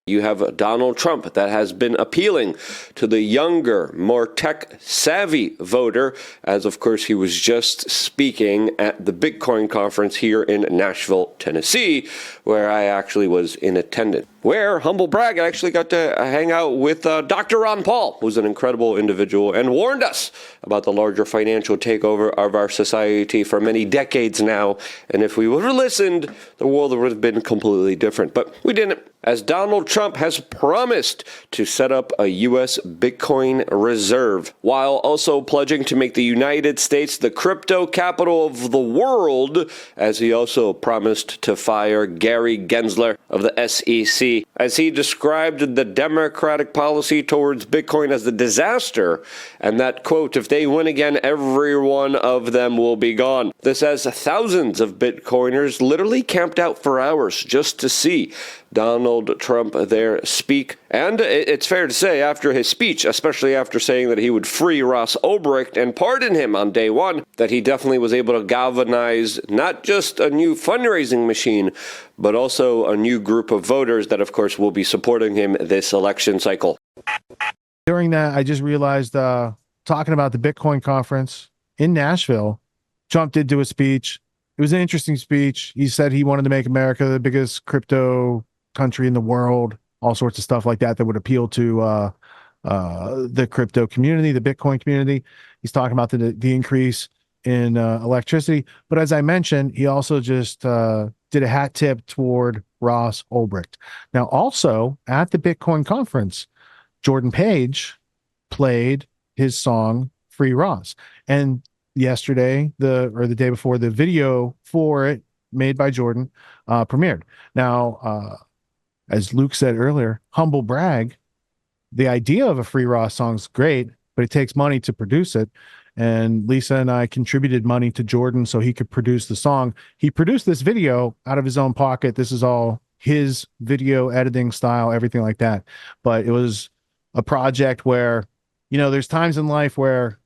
You have Donald Trump that has been appealing to the younger, more tech-savvy voter, as of course he was just speaking at the Bitcoin conference here in Nashville, Tennessee, where I actually was in attendance. Where, humble brag, I actually got to hang out with Dr. Ron Paul, who's an incredible individual and warned us about the larger financial takeover of our society for many decades now. And if we would have listened, the world would have been completely different. But we didn't, as Donald Trump has promised to set up a U.S. Bitcoin reserve, while also pledging to make the United States the crypto capital of the world, as he also promised to fire Gary Gensler of the SEC, as he described the Democratic policy towards Bitcoin as a disaster, and that, quote, if they win again, every one of them will be gone. This as thousands of Bitcoiners literally camped out for hours just to see Donald Trump there speak. And it's fair to say, after his speech, especially after saying that he would free Ross Ulbricht and pardon him on day one, that he definitely was able to galvanize not just a new fundraising machine, but also a new group of voters that, of course, will be supporting him this election cycle. During that, I just realized, talking about the Bitcoin conference in Nashville, Trump did do a speech. It was an interesting speech. He said he wanted to make America the biggest crypto country in the world, all sorts of stuff like that that would appeal to the crypto community, the Bitcoin community. He's talking about the increase in electricity. But as I mentioned, he also just did a hat tip toward Ross Ulbricht. Now, also at the Bitcoin conference, Jordan Page played his song Free Ross. And yesterday, the day before, the video for it made by Jordan premiered. Now, as Luke said earlier, humble brag, the idea of a Free Ross song is great, but it takes money to produce it. And Lisa and I contributed money to Jordan so he could produce the song. He produced this video out of his own pocket. This is all his video editing style, everything like that. But it was a project where, you know, there's times in life where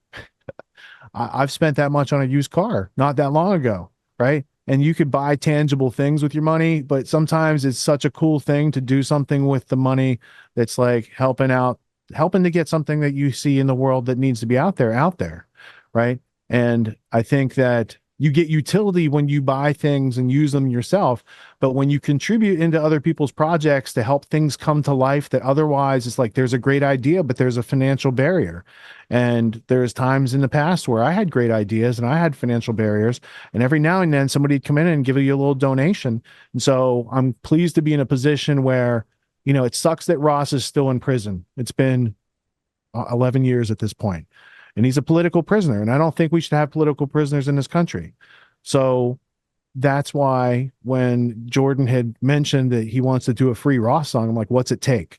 I've spent that much on a used car not that long ago, right? And you could buy tangible things with your money, but sometimes it's such a cool thing to do something with the money that's like helping to get something that you see in the world that needs to be out there, right? And I think that you get utility when you buy things and use them yourself, but when you contribute into other people's projects to help things come to life that otherwise it's like there's a great idea, but there's a financial barrier. And there's times in the past where I had great ideas and I had financial barriers, and every now and then somebody'd come in and give you a little donation. And so I'm pleased to be in a position where, you know, it sucks that Ross is still in prison. It's been 11 years at this point. And he's a political prisoner, and I don't think we should have political prisoners in this country. So that's why when Jordan had mentioned that he wants to do a Free Ross song, I'm like, what's it take?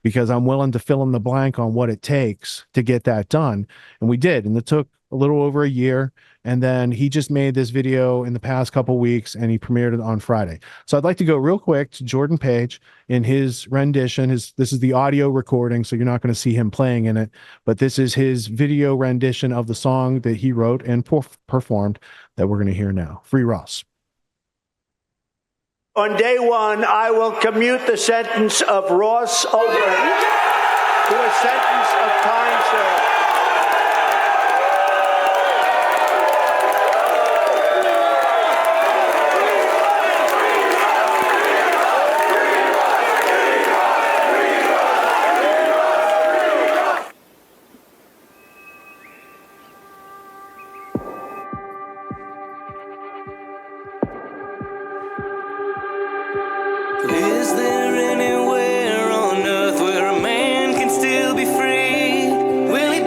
Because I'm willing to fill in the blank on what it takes to get that done. And we did, and it took a little over a year. And then he just made this video in the past couple of weeks, and he premiered it on Friday. So I'd like to go real quick to Jordan Page in his rendition. This is the audio recording, so you're not going to see him playing in it, but this is his video rendition of the song that he wrote and performed that we're going to hear now. Free Ross. On day one, I will commute the sentence of Ross Ulbricht to a sentence of time served. Is there anywhere on earth where a man can still be free? Will he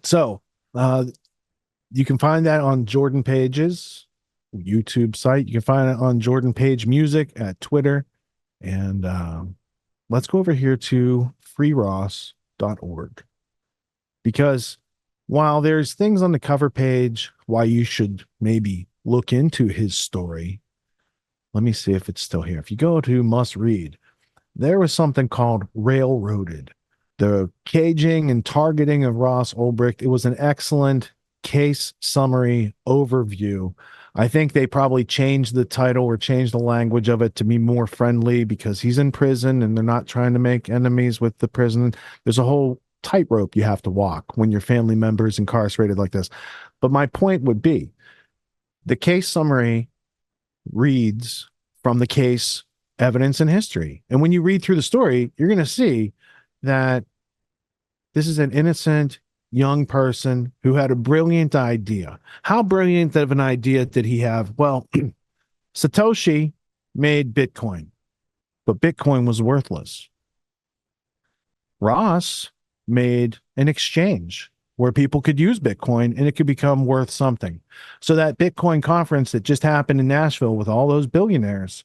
So you can find that on Jordan Page's YouTube site. You can find it on Jordan Page Music at Twitter. And let's go over here to freeross.org. Because while there's things on the cover page why you should maybe look into his story, let me see if it's still here. If you go to must read, there was something called Railroaded, the caging and targeting of Ross Ulbricht. It was an excellent case summary overview. I think they probably changed the title or changed the language of it to be more friendly because he's in prison and they're not trying to make enemies with the prison. There's a whole tightrope you have to walk when your family member is incarcerated like this. But my point would be the case summary reads from the case evidence and history. And when you read through the story, you're going to see that this is an innocent young person who had a brilliant idea. How brilliant of an idea did he have? Well, Satoshi made Bitcoin, but Bitcoin was worthless. Ross made an exchange where people could use Bitcoin and it could become worth something. So that Bitcoin conference that just happened in Nashville with all those billionaires,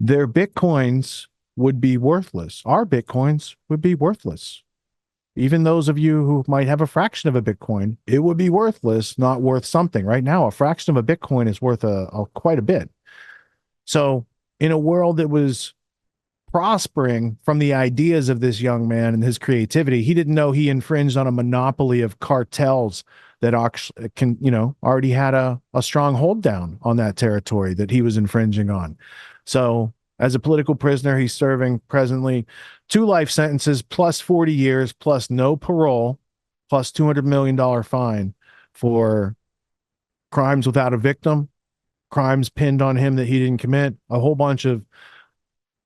their Bitcoins would be worthless. Our Bitcoins would be worthless. Even those of you who might have a fraction of a Bitcoin, it would be worthless, not worth something. Right now, a fraction of a Bitcoin is worth quite a bit. So in a world that was prospering from the ideas of this young man and his creativity, he didn't know he infringed on a monopoly of cartels that already had a strong hold down on that territory that he was infringing on. So as a political prisoner, he's serving presently 2 life sentences plus 40 years plus no parole plus $200 million fine for crimes without a victim, crimes pinned on him that he didn't commit, a whole bunch of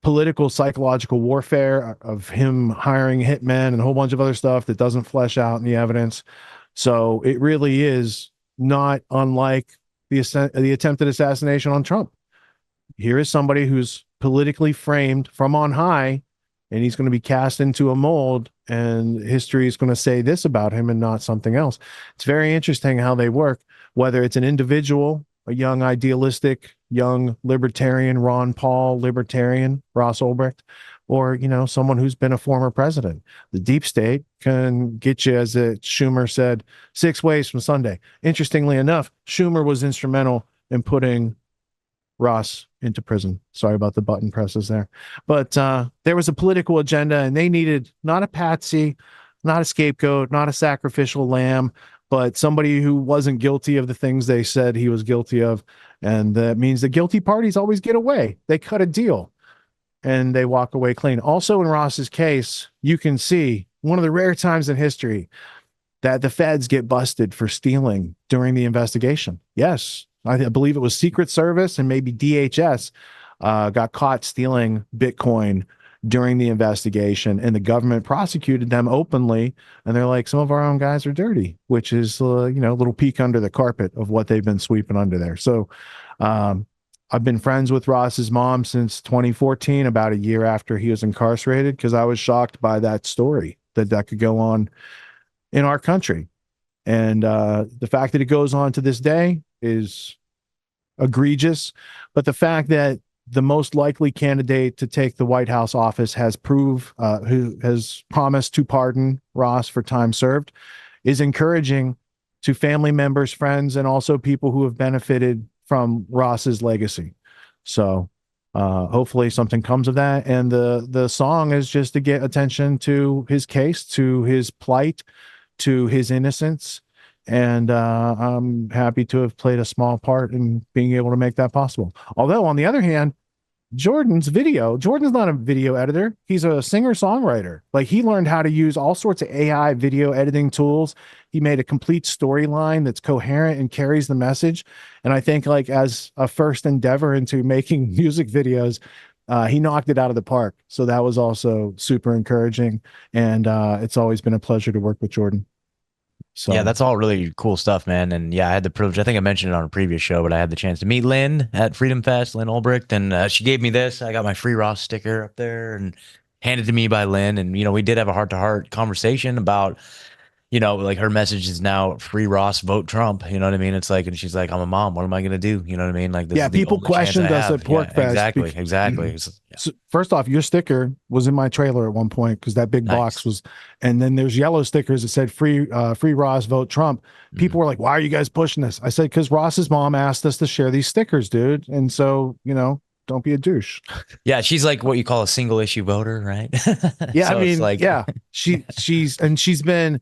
political psychological warfare of him hiring hitmen and a whole bunch of other stuff that doesn't flesh out in the evidence. So it really is not unlike the attempted assassination on Trump. Here is somebody who's politically framed from on high, and he's going to be cast into a mold, and history is going to say this about him and not something else. It's very interesting how they work, whether it's an individual, a young idealistic, young libertarian, Ron Paul libertarian, Ross Ulbricht, or, someone who's been a former president. The deep state can get you, as Schumer said, 6 ways from Sunday. Interestingly enough, Schumer was instrumental in putting Ross into prison. Sorry about the button presses there. But there was a political agenda, and they needed not a patsy, not a scapegoat, not a sacrificial lamb, but somebody who wasn't guilty of the things they said he was guilty of. And that means the guilty parties always get away. They cut a deal and they walk away clean. Also in Ross's case, you can see one of the rare times in history that the feds get busted for stealing during the investigation. Yes, I believe it was Secret Service and maybe DHS got caught stealing Bitcoin during the investigation, and the government prosecuted them openly. And they're like, some of our own guys are dirty, which is, a little peek under the carpet of what they've been sweeping under there. So I've been friends with Ross's mom since 2014, about a year after he was incarcerated, because I was shocked by that story that could go on in our country. And the fact that it goes on to this day is egregious. But the fact that the most likely candidate to take the White House office who has promised to pardon Ross for time served is encouraging to family members, friends, and also people who have benefited from Ross's legacy. So hopefully something comes of that. And the song is just to get attention to his case, to his plight, to his innocence. And I'm happy to have played a small part in being able to make that possible. Although, on the other hand, Jordan's not a video editor. He's a singer-songwriter. Like, he learned how to use all sorts of AI video editing tools. He made a complete storyline that's coherent and carries the message. And I think, like, as a first endeavor into making music videos, he knocked it out of the park. So that was also super encouraging. And it's always been a pleasure to work with Jordan. So yeah, that's all really cool stuff, man. And yeah, I had the privilege, I think I mentioned it on a previous show, but I had the chance to meet Lynn at Freedom Fest, Lynn Ulbricht, and she gave me this. I got my free Ross sticker up there and handed to me by Lynn. And, we did have a heart-to-heart conversation about, you know, like her message is now free Ross, vote Trump. You know what I mean? It's like, and she's like, I'm a mom. What am I gonna do? You know what I mean? Like this Yeah, is the people only chance I questioned us at have. Yeah, Pork Fest. exactly, exactly. Yeah, So first off, your sticker was in my trailer at one point because that big box nice. was, and then there's yellow stickers that said free Ross, vote Trump. People Mhm. were like, "Why are you guys pushing this?" I said, "Because Ross's mom asked us to share these stickers, dude, and so don't be a douche." Yeah, she's like what you call a single issue voter, right? Yeah, I So it's mean, like, yeah, she's been,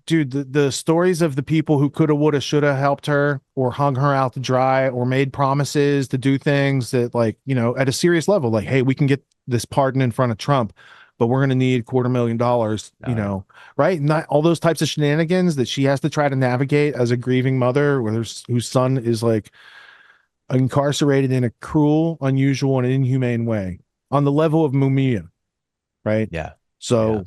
dude, the stories of the people who coulda, woulda, shoulda helped her or hung her out to dry or made promises to do things that, like, at a serious level, like, hey, we can get this pardon in front of Trump, but we're going to need $250,000, oh, yeah. right? Not all those types of shenanigans that she has to try to navigate as a grieving mother, whose son is like incarcerated in a cruel, unusual, and inhumane way on the level of Mumia, right? Yeah, yeah. So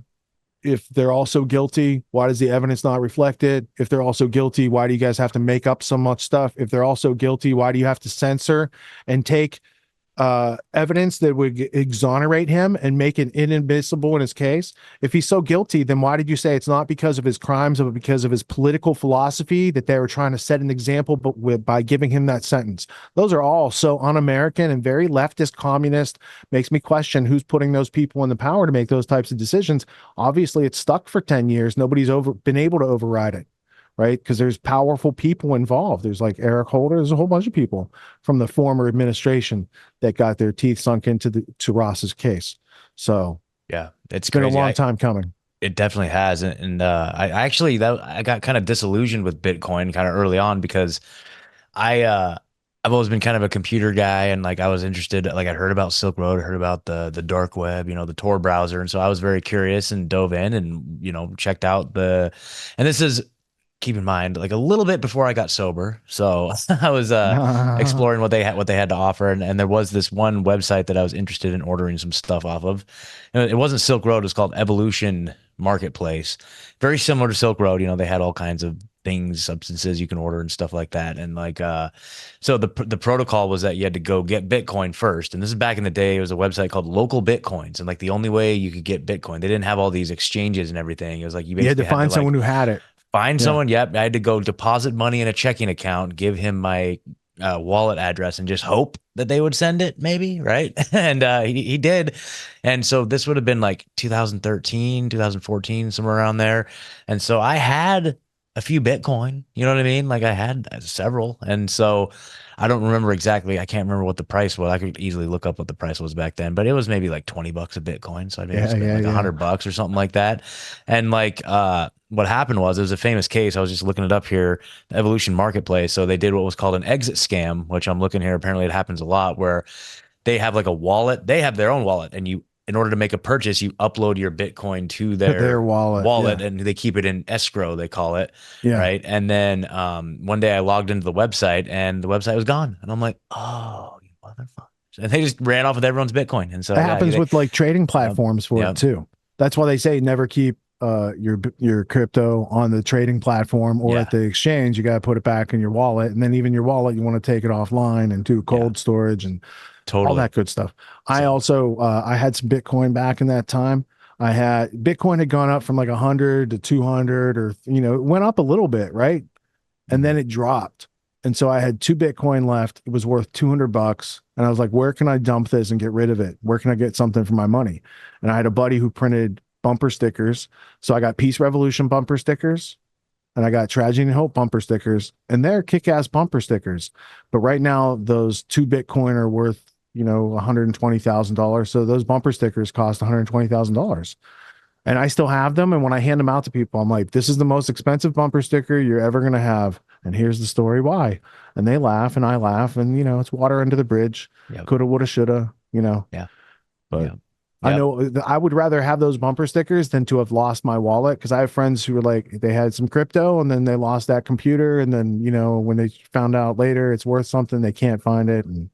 if they're also guilty, why does the evidence not reflect it? If they're also guilty, why do you guys have to make up so much stuff? If they're also guilty, why do you have to censor and take evidence that would exonerate him and make it inadmissible in his case? If he's so guilty, then why did you say it's not because of his crimes, but because of his political philosophy that they were trying to set an example, but by giving him that sentence? Those are all so un-American and very leftist, communist. Makes me question who's putting those people in the power to make those types of decisions. Obviously, it's stuck for 10 years. Nobody's been able to override it, right? Because there's powerful people involved. There's like Eric Holder. There's a whole bunch of people from the former administration that got their teeth sunk to Ross's case. So Yeah, it's it's been a crazy. long time coming. It definitely has, and I actually that I got kind of disillusioned with Bitcoin kind of early on because I I've always been kind of a computer guy, and like I was interested, like I heard about Silk Road, I heard about the dark web, the Tor browser, and so I was very curious and dove in and checked out and this is, keep in mind, like a little bit before I got sober. So I was exploring what they had to offer, and there was this one website that I was interested in ordering some stuff off of. And it wasn't Silk Road, it was called Evolution Marketplace. Very similar to Silk Road, they had all kinds of things, substances you can order and stuff like that. And like so the protocol was that you had to go get Bitcoin first. And this is back in the day, it was a website called Local Bitcoins. And like the only way you could get Bitcoin, they didn't have all these exchanges and everything. It was like you You had to basically had to find like someone who had it. find Yeah. someone. Yep. I had to go deposit money in a checking account, give him my wallet address, and just hope that they would send it, maybe. Right. And he did. And so this would have been like 2013, 2014, somewhere around there. And so I had a few Bitcoin, you know what I mean? Like I had several. And so I don't remember exactly. I can't remember what the price was. I could easily look up what the price was back then, but it was maybe like $20 a Bitcoin. So I maybe Yeah, spent yeah, like yeah. $100 or something like that. And like, what happened was, it was a famous case. I was just looking it up here, the Evolution Marketplace. So they did what was called an exit scam, which I'm looking here. Apparently it happens a lot where they have like a wallet. They have their own wallet, and in order to make a purchase, you upload your Bitcoin to To their their wallet. wallet, Yeah. and they keep it in escrow, they call it. Yeah. Right. And then one day I logged into the website and the website was gone. And I'm like, oh, you motherfuckers. And they just ran off with everyone's Bitcoin. And so, That yeah, happens with like trading yep, platforms for it yep, too. That's why they say never keep your crypto on the trading platform or yeah, at the exchange. You got to put it back in your wallet, and then even your wallet, you want to take it offline and do yeah, cold storage and all totally. that good stuff. I So, also I had some Bitcoin back in that time. Bitcoin had gone up from like 100 to 200, or it went up a little bit, right? And then mhm, it dropped. And so I had 2 Bitcoin left. It was worth $200. And I was like, where can I dump this and get rid of it? Where can I get something for my money? And I had a buddy who printed bumper stickers. So I got Peace Revolution bumper stickers and I got Tragedy and Hope bumper stickers, and they're kick-ass bumper stickers. But right now, those 2 Bitcoin are worth, $120,000. So those bumper stickers cost $120,000. And I still have them. And when I hand them out to people, I'm like, this is the most expensive bumper sticker you're ever going to have. And here's the story why. And they laugh and I laugh. And, it's water under the bridge. yep, Coulda, woulda, shoulda. yeah, But yep, I yep, know I would rather have those bumper stickers than to have lost my wallet, because I have friends who were like, they had some crypto and then they lost that computer. And then, when they found out later it's worth something, they can't find it. And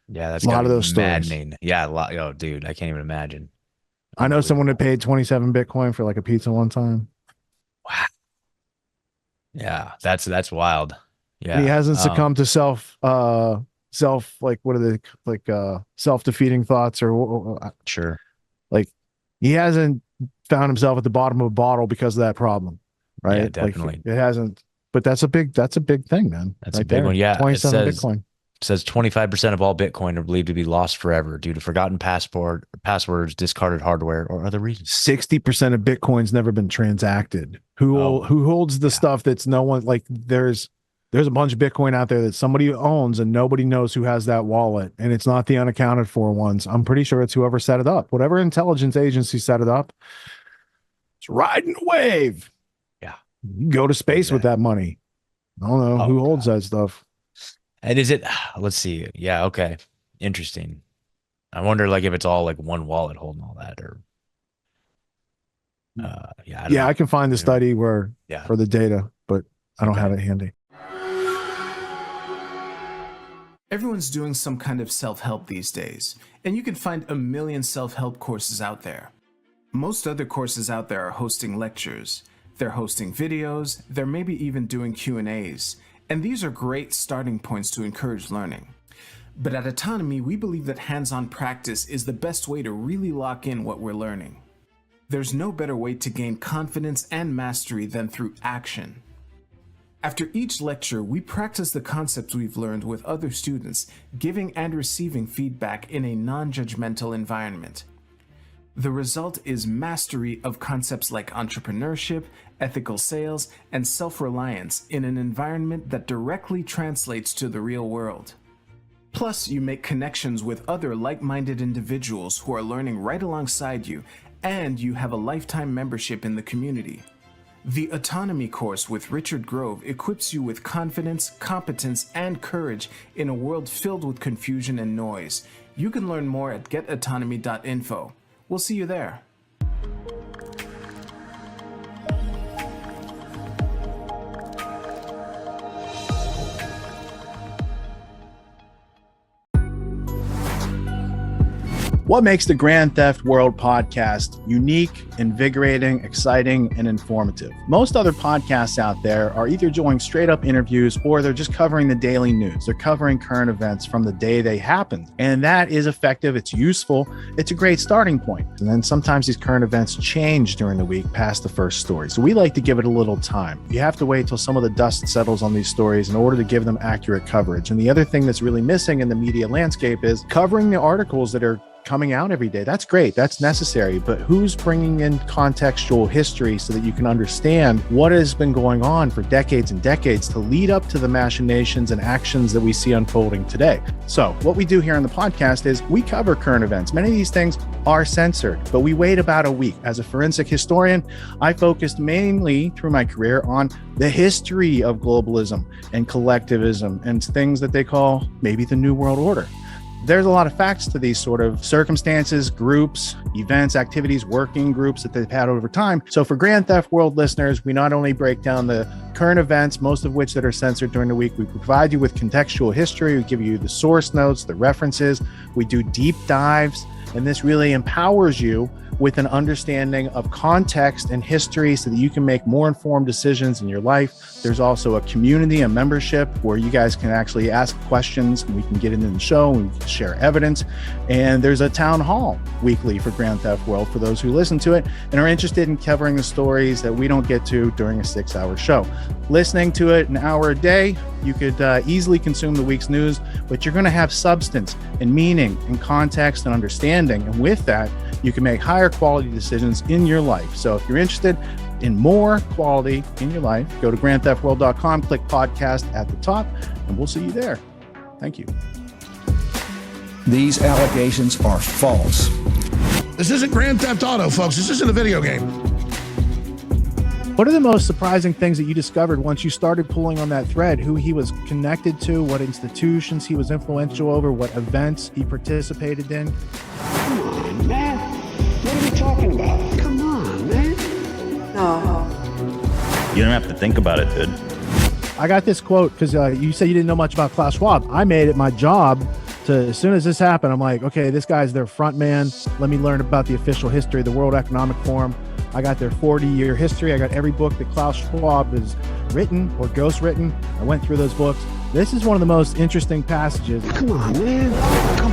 yeah. That's a got lot to of be those stories. maddening. Yeah, a lot. Oh, dude, I can't even imagine. I know someone that Unbelievable. paid 27 Bitcoin for like a pizza one time. Wow. Yeah, that's wild. And he Yeah. hasn't succumbed to self, like, what are they, like, self-defeating thoughts, or Sure. like, he hasn't found himself at the bottom of a bottle because of that problem. right? Yeah, definitely. Like, it hasn't, but that's a big thing, man. That's a big one. Yeah. It 27 says, Bitcoin. says 25% of all Bitcoin are believed to be lost forever due to forgotten passwords, discarded hardware, or other reasons. 60% of Bitcoin's never been transacted. Who holds the stuff that's no one, like there's a bunch of Bitcoin out there that somebody owns and nobody knows who has that wallet, and it's not the unaccounted for ones. I'm pretty sure it's whoever set it up. Whatever intelligence agency set it up, it's riding a wave. Yeah. You can go to space with that money. I don't know who holds that stuff. And is it, let's see. Yeah. Okay. Interesting. I wonder like if it's all like one wallet holding all that, or I can find the study for the data, but I don't have it handy. Everyone's doing some kind of self-help these days, and you can find a million self-help courses out there. Most other courses out there are hosting lectures, they're hosting videos, they're maybe even doing Q&As, and these are great starting points to encourage learning. But at Autonomy, we believe that hands-on practice is the best way to really lock in what we're learning. There's no better way to gain confidence and mastery than through action. After each lecture, we practice the concepts we've learned with other students, giving and receiving feedback in a non-judgmental environment. The result is mastery of concepts like entrepreneurship, ethical sales, and self-reliance in an environment that directly translates to the real world. Plus, you make connections with other like-minded individuals who are learning right alongside you, and you have a lifetime membership in the community. The Autonomy course with Richard Grove equips you with confidence, competence, and courage in a world filled with confusion and noise. You can learn more at getautonomy.info. We'll see you there. What makes the Grand Theft World podcast unique, invigorating, exciting, and informative? Most other podcasts out there are either doing straight up interviews or they're just covering the daily news. They're covering current events from the day they happened. And that is effective. It's useful. It's a great starting point. And then sometimes these current events change during the week past the first story. So we like to give it a little time. You have to wait till some of the dust settles on these stories in order to give them accurate coverage. And the other thing that's really missing in the media landscape is covering the articles that are coming out every day. That's great. That's necessary. But who's bringing in contextual history so that you can understand what has been going on for decades and decades to lead up to the machinations and actions that we see unfolding today? So what we do here on the podcast is we cover current events. Many of these things are censored, but we wait about a week. As a forensic historian, I focused mainly through my career on the history of globalism and collectivism and things that they call maybe the New World Order. There's a lot of facts to these sort of circumstances, groups, events, activities, working groups that they've had over time. So for Grand Theft World listeners, we not only break down the current events, most of which that are censored during the week, we provide you with contextual history, we give you the source notes, the references, we do deep dives, and this really empowers you with an understanding of context and history so that you can make more informed decisions in your life. There's also a community, a membership where you guys can actually ask questions and we can get into the show and we can share evidence. And there's a town hall weekly for Grand Theft World for those who listen to it and are interested in covering the stories that we don't get to during a 6-hour show. Listening to it an hour a day, you could easily consume the week's news, but you're going to have substance and meaning and context and understanding. And with that, you can make higher quality decisions in your life. So if you're interested in more quality in your life, go to grandtheftworld.com, click podcast at the top, and we'll see you there. Thank you. These allegations are false. This isn't Grand Theft Auto, folks. This isn't a video game. What are the most surprising things that you discovered once you started pulling on that thread? Who he was connected to, what institutions he was influential over, what events he participated in? Come on, man. What are we talking about? Come on, man. No. You don't have to think about it, dude. I got this quote because you said you didn't know much about Klaus Schwab. I made it my job to, as soon as this happened, I'm like, okay, this guy's their front man. Let me learn about the official history of the World Economic Forum. I got their 40-year history. I got every book that Klaus Schwab has written or ghostwritten. I went through those books. This is one of the most interesting passages. Come on, man. Come